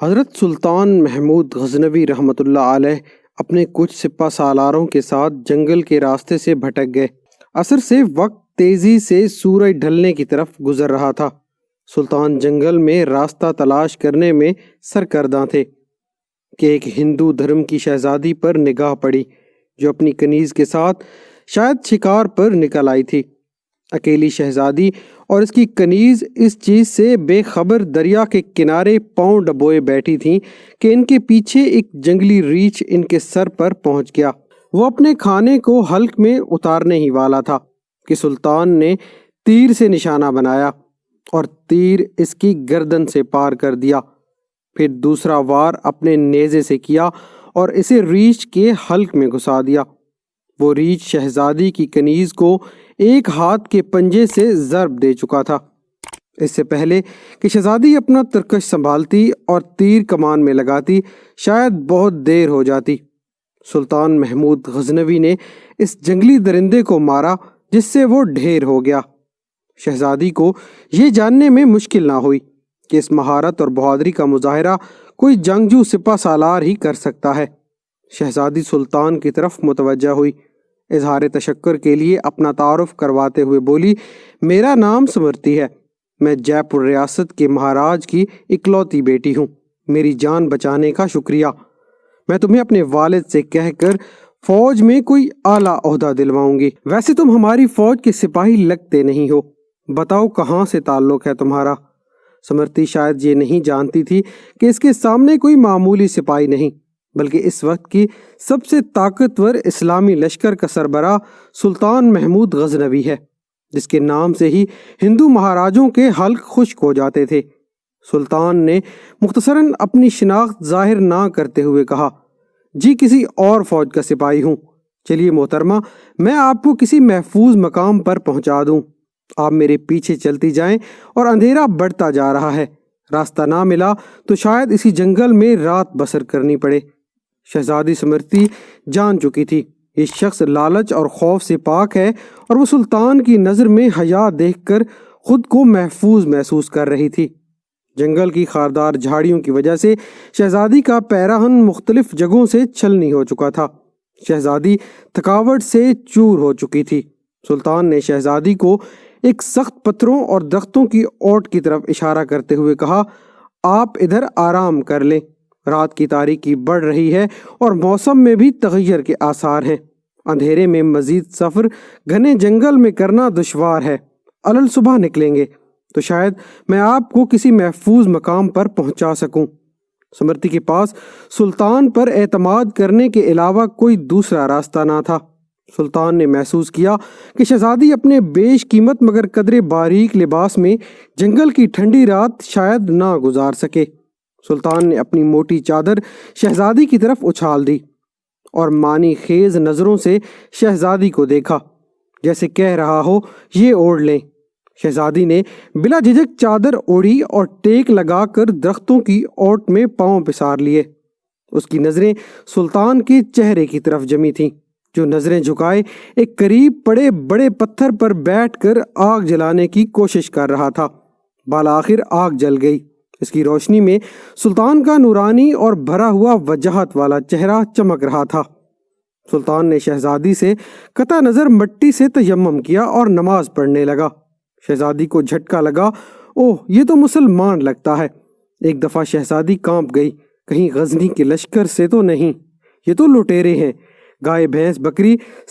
حضرت سلطان محمود غزنوی رحمۃ اللہ علیہ اپنے کچھ سپہ سالاروں کے ساتھ جنگل کے راستے سے بھٹک گئے۔ عصر سے وقت تیزی سے سورج ڈھلنے کی طرف گزر رہا تھا۔ سلطان جنگل میں راستہ تلاش کرنے میں سرگرداں تھے کہ ایک ہندو دھرم کی شہزادی پر نگاہ پڑی جو اپنی کنیز کے ساتھ شاید شکار پر نکل آئی تھی۔ اکیلی شہزادی اور اس کی کنیز اس چیز سے بے خبر دریا کے کنارے پاؤں ڈبوئے بیٹھی تھیں کہ ان کے پیچھے ایک جنگلی ریچھ ان کے سر پر پہنچ گیا۔ وہ اپنے کھانے کو حلق میں اتارنے ہی والا تھا کہ سلطان نے تیر سے نشانہ بنایا اور تیر اس کی گردن سے پار کر دیا، پھر دوسرا وار اپنے نیزے سے کیا اور اسے ریچھ کے حلق میں گھسا دیا۔ وہ ریچھ شہزادی کی کنیز کو ایک ہاتھ کے پنجے سے ضرب دے چکا تھا۔ اس سے پہلے کہ شہزادی اپنا ترکش سنبھالتی اور تیر کمان میں لگاتی، شاید بہت دیر ہو جاتی۔ سلطان محمود غزنوی نے اس جنگلی درندے کو مارا جس سے وہ ڈھیر ہو گیا۔ شہزادی کو یہ جاننے میں مشکل نہ ہوئی کہ اس مہارت اور بہادری کا مظاہرہ کوئی جنگجو سپہ سالار ہی کر سکتا ہے۔ شہزادی سلطان کی طرف متوجہ ہوئی، اظہار تشکر کے لیے اپنا تعارف کرواتے ہوئے بولی، میرا نام سمرتی ہے، میں جے پور ریاست کے مہاراج کی اکلوتی بیٹی ہوں، میری جان بچانے کا شکریہ۔ میں تمہیں اپنے والد سے کہہ کر فوج میں کوئی اعلیٰ عہدہ دلواؤں گی۔ ویسے تم ہماری فوج کے سپاہی لگتے نہیں ہو، بتاؤ کہاں سے تعلق ہے تمہارا؟ سمرتی شاید یہ نہیں جانتی تھی کہ اس کے سامنے کوئی معمولی سپاہی نہیں بلکہ اس وقت کی سب سے طاقتور اسلامی لشکر کا سربراہ سلطان محمود غزنوی ہے، جس کے نام سے ہی ہندو مہاراجوں کے حلق خشک ہو جاتے تھے۔ سلطان نے مختصراً اپنی شناخت ظاہر نہ کرتے ہوئے کہا، جی کسی اور فوج کا سپاہی ہوں۔ چلیے محترمہ، میں آپ کو کسی محفوظ مقام پر پہنچا دوں، آپ میرے پیچھے چلتی جائیں اور اندھیرا بڑھتا جا رہا ہے، راستہ نہ ملا تو شاید اسی جنگل میں رات بسر کرنی پڑے۔ شہزادی سمرتی جان چکی تھی یہ شخص لالچ اور خوف سے پاک ہے اور وہ سلطان کی نظر میں حیا دیکھ کر خود کو محفوظ محسوس کر رہی تھی۔ جنگل کی خاردار جھاڑیوں کی وجہ سے شہزادی کا پیراہن مختلف جگہوں سے چھلنی ہو چکا تھا۔ شہزادی تھکاوٹ سے چور ہو چکی تھی۔ سلطان نے شہزادی کو ایک سخت پتھروں اور درختوں کی اوٹ کی طرف اشارہ کرتے ہوئے کہا، آپ ادھر آرام کر لیں، رات کی تاریکی بڑھ رہی ہے اور موسم میں بھی تغیر کے آثار ہیں، اندھیرے میں مزید سفر گھنے جنگل میں کرنا دشوار ہے، علل صبح نکلیں گے تو شاید میں آپ کو کسی محفوظ مقام پر پہنچا سکوں۔ سمرتی کے پاس سلطان پر اعتماد کرنے کے علاوہ کوئی دوسرا راستہ نہ تھا۔ سلطان نے محسوس کیا کہ شہزادی اپنے بیش قیمت مگر قدرے باریک لباس میں جنگل کی ٹھنڈی رات شاید نہ گزار سکے۔ سلطان نے اپنی موٹی چادر شہزادی کی طرف اچھال دی اور معنی خیز نظروں سے شہزادی کو دیکھا، جیسے کہہ رہا ہو یہ اوڑھ لیں۔ شہزادی نے بلا جھجک چادر اوڑھی اور ٹیک لگا کر درختوں کی اوٹ میں پاؤں پسار لیے۔ اس کی نظریں سلطان کے چہرے کی طرف جمی تھیں، جو نظریں جھکائے ایک قریب پڑے بڑے پتھر پر بیٹھ کر آگ جلانے کی کوشش کر رہا تھا۔ بالآخر آگ جل گئی۔ اس کی روشنی میں سلطان کا نورانی اور بھرا ہوا وجاہت والا چہرہ چمک رہا تھا۔ سلطان نے شہزادی سے قطع نظر مٹی سے تیمم کیا اور نماز پڑھنے لگا۔ شہزادی کو جھٹکا لگا، اوہ یہ تو مسلمان لگتا ہے۔ ایک دفعہ شہزادی کانپ گئی، کہیں غزنی کے لشکر سے تو نہیں، یہ تو لٹیرے ہیں، گائے بھینس بکری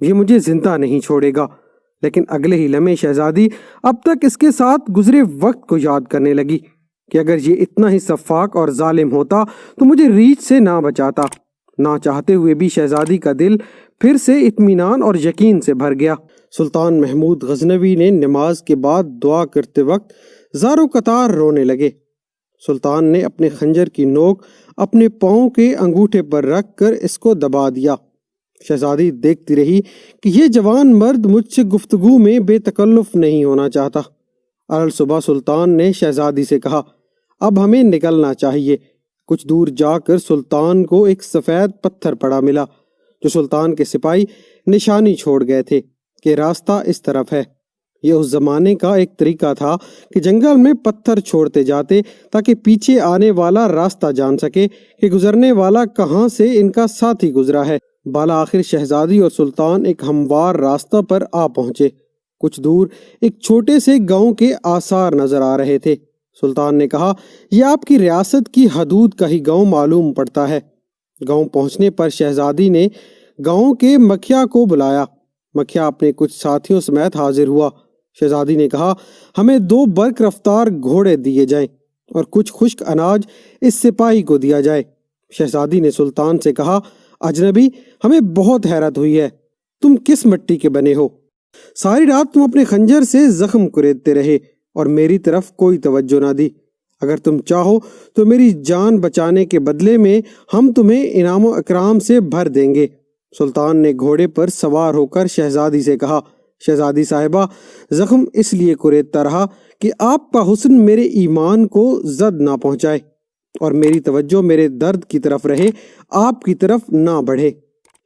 یہ مجھے زندہ نہیں چھوڑے گا۔ لیکن اگلے ہی لمحے شہزادی اب تک اس کے ساتھ گزرے وقت کو یاد کرنے لگی کہ اگر یہ اتنا ہی سفاک اور ظالم ہوتا تو مجھے ریچھ سے نہ بچاتا۔ نہ چاہتے ہوئے بھی شہزادی کا دل پھر سے اطمینان اور یقین سے بھر گیا۔ سلطان محمود غزنوی نے نماز کے بعد دعا کرتے وقت زار و قطار رونے لگے۔ سلطان نے اپنے خنجر کی نوک اپنے پاؤں کے انگوٹھے پر رکھ کر اس کو دبا دیا۔ شہزادی دیکھتی رہی کہ یہ جوان مرد مجھ سے گفتگو میں بے تکلف نہیں ہونا چاہتا۔ علل صبح سلطان نے شہزادی سے کہا، اب ہمیں نکلنا چاہیے۔ کچھ دور جا کر سلطان کو ایک سفید پتھر پڑا ملا جو سلطان کے سپاہی نشانی چھوڑ گئے تھے کہ راستہ اس طرف ہے۔ یہ اس زمانے کا ایک طریقہ تھا کہ جنگل میں پتھر چھوڑتے جاتے تاکہ پیچھے آنے والا راستہ جان سکے کہ گزرنے والا کہاں سے ان کا ساتھی گزرا ہے۔ بالآخر شہزادی اور سلطان ایک ہموار راستہ پر آ پہنچے۔ کچھ دور ایک چھوٹے سے گاؤں کے آثار نظر آ رہے تھے۔ سلطان نے کہا، یہ آپ کی ریاست کی حدود کا ہی گاؤں معلوم پڑتا ہے۔ گاؤں پہنچنے پر شہزادی نے گاؤں کے مکھیا کو بلایا۔ مکھیا اپنے کچھ ساتھیوں سمیت حاضر ہوا۔ شہزادی نے کہا، ہمیں 2 برق رفتار گھوڑے دیے جائیں اور کچھ خشک اناج اس سپاہی کو دیا جائے۔ شہزادی نے سلطان سے کہا، اجنبی، ہمیں بہت حیرت ہوئی ہے، تم کس مٹی کے بنے ہو؟ ساری رات تم اپنے خنجر سے زخم کریدتے رہے اور میری طرف کوئی توجہ نہ دی۔ اگر تم چاہو تو میری جان بچانے کے بدلے میں ہم تمہیں انعام و اکرام سے بھر دیں گے۔ سلطان نے گھوڑے پر سوار ہو کر شہزادی سے کہا، شہزادی صاحبہ، زخم اس لیے کریدتا رہا کہ آپ کا حسن میرے ایمان کو زد نہ پہنچائے اور میری توجہ میرے درد کی طرف رہے، آپ کی طرف نہ بڑھے۔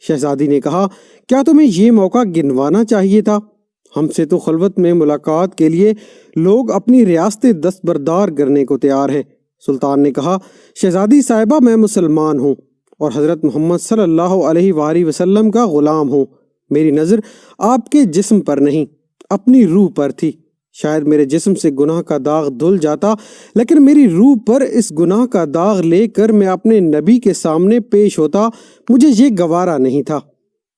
شہزادی نے کہا، کیا تمہیں یہ موقع گنوانا چاہیے تھا؟ ہم سے تو خلوت میں ملاقات کے لیے لوگ اپنی ریاستیں دستبردار کرنے کو تیار ہیں۔ سلطان نے کہا، شہزادی صاحبہ، میں مسلمان ہوں اور حضرت محمد صلی اللہ علیہ وآلہ وسلم کا غلام ہوں۔ میری نظر آپ کے جسم پر نہیں، اپنی روح پر تھی۔ شاید میرے جسم سے گناہ کا داغ دھل جاتا، لیکن میری روح پر اس گناہ کا داغ لے کر میں اپنے نبی کے سامنے پیش ہوتا، مجھے یہ گوارا نہیں تھا۔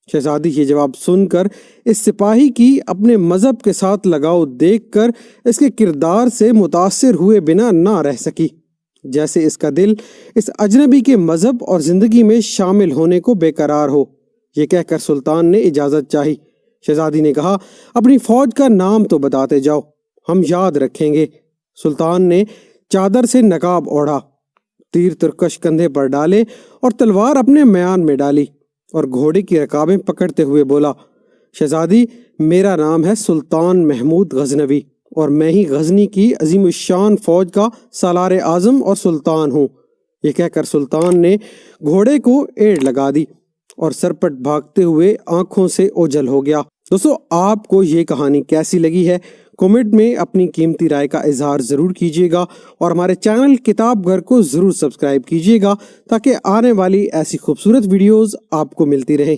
شہزادی یہ جواب سن کر اس سپاہی کی اپنے مذہب کے ساتھ لگاؤ دیکھ کر اس کے کردار سے متاثر ہوئے بنا نہ رہ سکی، جیسے اس کا دل اس اجنبی کے مذہب اور زندگی میں شامل ہونے کو بے قرار ہو۔ یہ کہہ کر سلطان نے اجازت چاہی۔ شہزادی نے کہا، اپنی فوج کا نام تو بتاتے جاؤ، ہم یاد رکھیں گے۔ سلطان نے چادر سے نقاب اوڑھا، تیر ترکش کندھے پر ڈالے اور تلوار اپنے میان میں ڈالی اور گھوڑے کی رکابیں پکڑتے ہوئے بولا، شہزادی، میرا نام ہے سلطان محمود غزنوی اور میں ہی غزنی کی عظیم الشان فوج کا سالار اعظم اور سلطان ہوں۔ یہ کہہ کر سلطان نے گھوڑے کو ایڑ لگا دی اور سرپٹ بھاگتے ہوئے آنکھوں سے اوجھل ہو گیا۔ دوستو، آپ کو یہ کہانی کیسی لگی ہے؟ کمنٹ میں اپنی قیمتی رائے کا اظہار ضرور کیجیے گا اور ہمارے چینل کتاب گھر کو ضرور سبسکرائب کیجیے گا تاکہ آنے والی ایسی خوبصورت ویڈیوز آپ کو ملتی رہیں۔